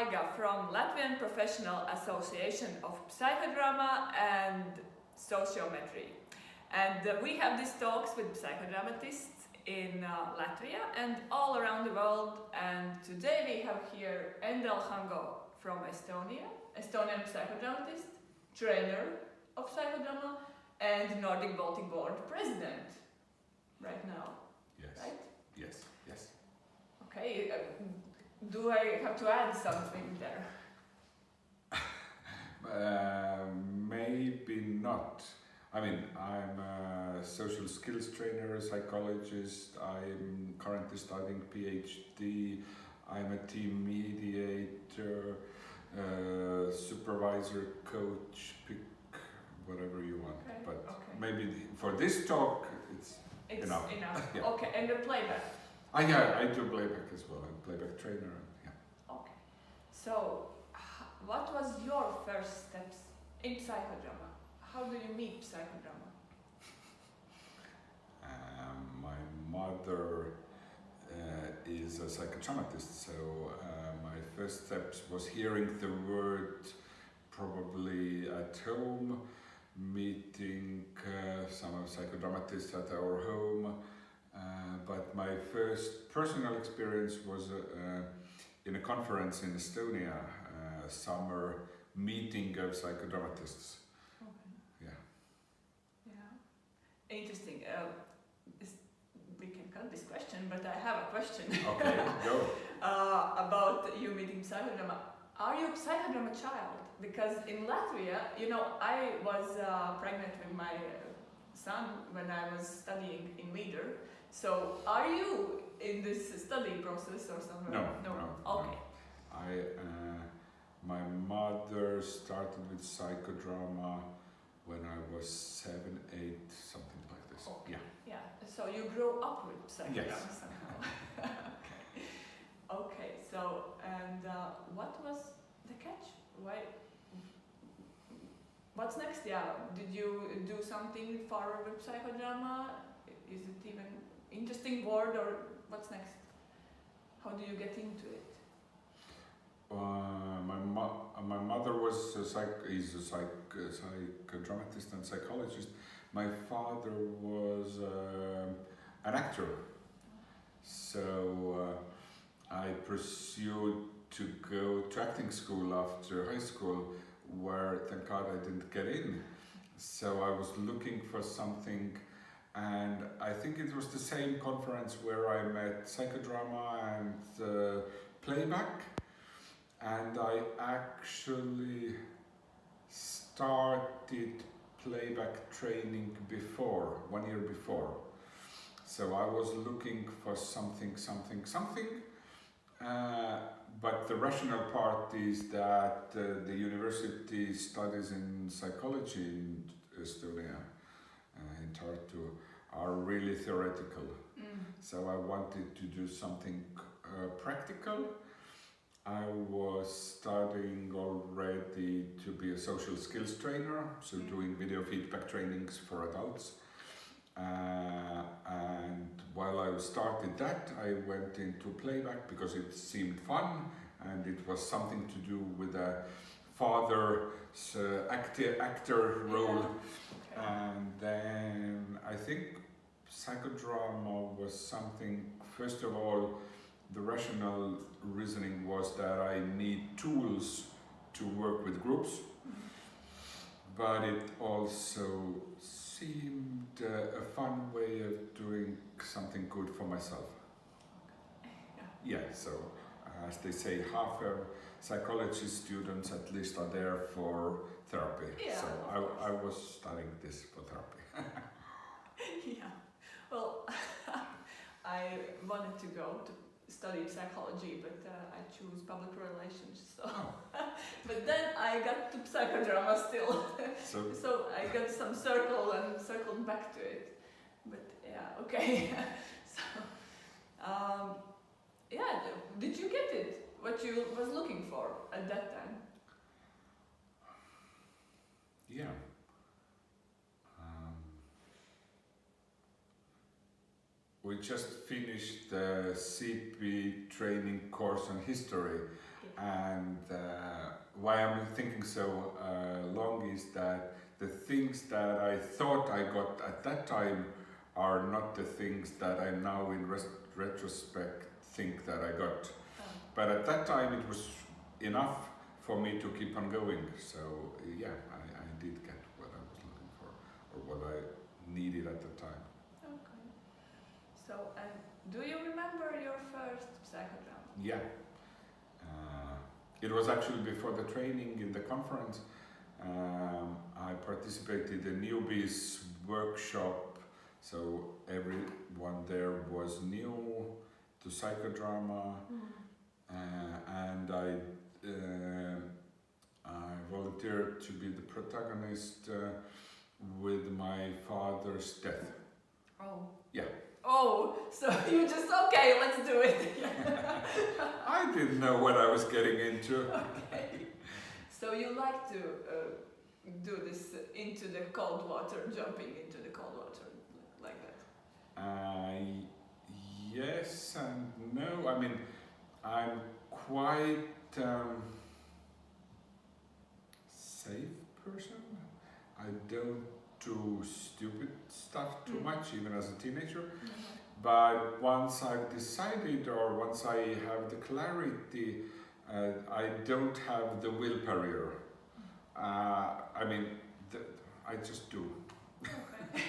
Aiga from Latvian Professional Association of Psychodrama and Sociometry. And we have these talks with psychodramatists in Latvia and all around the world. And today we have here Endel Hango from Estonia, Estonian psychodramatist, trainer of psychodrama, and Nordic Baltic Board president right now. Yes. Right? Yes. Yes. Okay. Do I have to add something there? Maybe not. I mean, I'm a social skills trainer, a psychologist. I'm currently studying PhD. I'm a team mediator, supervisor, coach, pick whatever you want. Okay. But okay. maybe for this talk, it's enough. Yeah. Okay, and the playback? Yeah, I do playback as well. I'm a playback trainer. Yeah. Okay. So, what was your first steps in psychodrama? How do you meet psychodrama? My mother is a psychodramatist, so my first steps was hearing the word probably at home, meeting some psychodramatists at our home, but my first personal experience was in a conference in Estonia, summer meeting of psychodramatists. Interesting. We can cut this question, but I have a question. Okay, go. About you meeting psychodrama. Are you a psychodrama child? Because in Latvia, I was pregnant with my son when I was studying in Leader. So, are you in this study process or something? No. Okay. My mother started with psychodrama when I was 7, 8, something like this. Okay. Yeah. So you grew up with psychodrama Yes. somehow. Okay. So and what was the catch? Why? What's next? Yeah. Did you do something far with psychodrama? Is it even interesting word or what's next? How do you get into it? My mother was is a psychodramatist and psychologist. My father was an actor, so I pursued to go to acting school after high school, where thank God I didn't get in. So I was looking for something, and I think it was the same conference where I met psychodrama and playback. And I actually started playback training 1 year before. So I was looking for something. But the rational part is that the university studies in psychology in Estonia, in Tartu, are really theoretical. So I wanted to do something practical. I was studying already to be a social skills trainer, so doing video feedback trainings for adults. And while I started that, I went into playback because it seemed fun and it was something to do with a father's actor role. Okay. And then I think psychodrama was something, first of all, the rational reasoning was that I need tools to work with groups, but it also seemed a fun way of doing something good for myself. Yeah, so as they say, half of psychology students at least are there for therapy. Yeah, so I was studying this for therapy. Yeah, well, I wanted to go to study psychology, but I choose public relations. So, but then I got to psychodrama still. So I got some circled back to it. But yeah, okay. So, yeah, did you get it? What you was looking for at that time? Yeah. We just finished the CP training course on history, And why I'm thinking so long is that the things that I thought I got at that time are not the things that I now in retrospect think that I got. But at that time it was enough for me to keep on going. So yeah, I did get what I was looking for, or what I needed at the time. Okay. So, and do you remember your first psychodrama? Yeah. It was actually before the training in the conference. I participated in newbies workshop, so everyone there was new to psychodrama, and I volunteered to be the protagonist with my father's death. Oh. Yeah. Oh, so you just, okay, let's do it. I didn't know what I was getting into. Okay. So you like to do this into the cold water, jumping into the cold water, like that? Yes and no. I mean, I'm quite safe person. I don't do stupid stuff too much, even as a teenager. But once I've decided, or once I have the clarity, I don't have the willpower. I mean, I just do. Okay.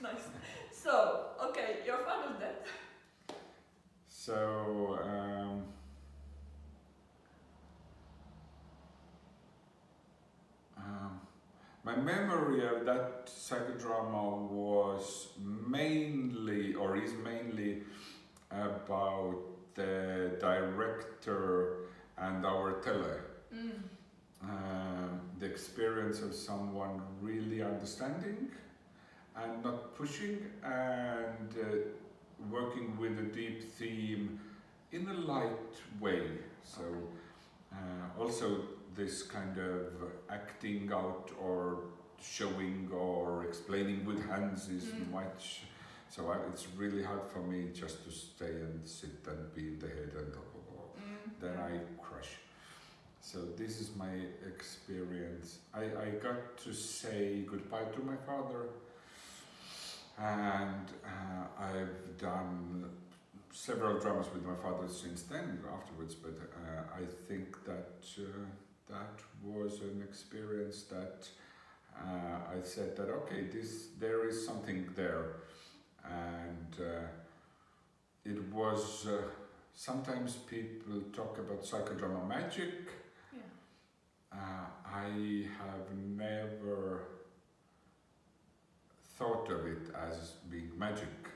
Nice. So, okay, your father's dead. So, my memory of that psychodrama was mainly, or is mainly, about the director and our tele. The experience of someone really understanding and not pushing, and working with a deep theme in a light way. So also this kind of acting out or showing or explaining with hands is much, so it's really hard for me just to stay and sit and be in the head and then I crush. So this is my experience. I got to say goodbye to my father, and I've done several dramas with my father since then afterwards, but I think that that was an experience that I said that okay, there is something there, and it was sometimes people talk about psychodrama magic. I have never thought of it as being magic.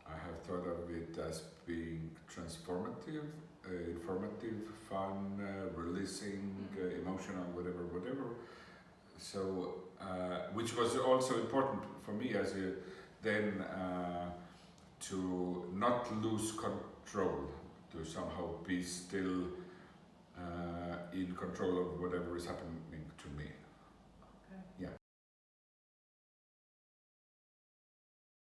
I have thought of it as being transformative, informative, fun, releasing, emotional, whatever. So, which was also important for me as to not lose control, to somehow be still in control of whatever is happening to me. Okay. Yeah.